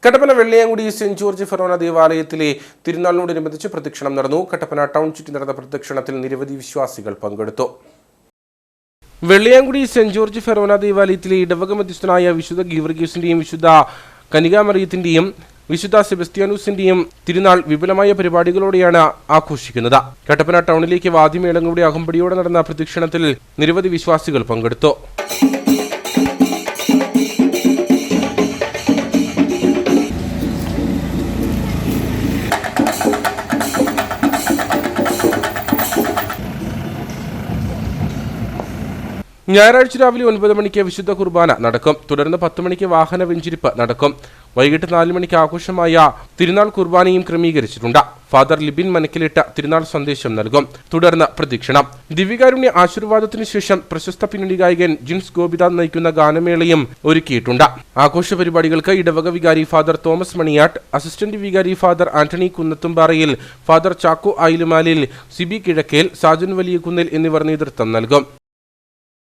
Kattappana Velliyamkudi saint George forane ദേവാലയത്തിലെ തിരുനാളിനോടനുബന്ധിച്ച് പ്രദക്ഷിണം നടന്നു. കട്ടപ്പന ടൗൺ ചുറ്റി നടന്ന പ്രദക്ഷിണത്തിൽ നിരവധി വിശ്വാസികൾ പങ്കെടുത്തു. വെള്ളിയാങ്കുടി സെന്റ് ജോർജ് ഫെറോന ദേവാലയത്തിലെ ഇടവക മധ്യസ്ഥനായ വിശുദ്ധ ഗീവർഗീസിന്റെയും വിശുദ്ധ കനികാമറിയത്തിന്റെയും വിശുദ്ധ സെബസ്ത്യാനൂസിന്റെയും തിരുനാൾ വിപുലമായ പരിപാടികളോടെയാണ് ആഘോഷിക്കുന്നത്. കട്ടപ്പന ടൗണിലേക്ക് വാദ്യമേളങ്ങളുടെ അകമ്പടിയോടെ നടന്ന പ്രദക്ഷിണത്തിൽ നിരവധി വിശ്വാസികൾ പങ്കെടുത്തു. ഞായറാഴ്ച രാവിലെ 9 മണിക്ക് വിശുദ്ധ കുർബാന നടക്കും. തുടർന്ന് 10 മണിക്ക് വാഹന വെഞ്ചിരിപ്പ് നടക്കും. വൈകിട്ട് 4 മണിക്ക് ആഘോഷമായ തിരുനാൾ കുർബാനയും ക്രമീകരിച്ചിട്ടുണ്ട്. ഫാദർ ലിബിൻ മനക്കിലിട്ട് തിരുനാൾ സന്ദേശം നൽകും. തുടർന്ന് പ്രദക്ഷിണം. ദിവ്യകാരുണ്യ ആശീർവാദത്തിനു ശേഷം പ്രശസ്ത പിന്നണി ഗായകൻ ജിൻസ് ഗോപിനാഥ് നയിക്കുന്ന ഗാനമേളയും ഒരുക്കിയിട്ടുണ്ട്. ആഘോഷ പരിപാടികൾക്ക് ഇടവക വികാരി ഫാദർ തോമസ് മണിയാട്ട്, അസിസ്റ്റന്റ് വികാരി ഫാദർ ആന്റണി കുന്നത്തുംപാറയിൽ, ഫാദർ ചാക്കോ ആയിലുമാലിൽ, സിബി കിഴക്കേൽ, സാജൻ വലിയകുന്നിൽ എന്നിവർ നേതൃത്വം നൽകും.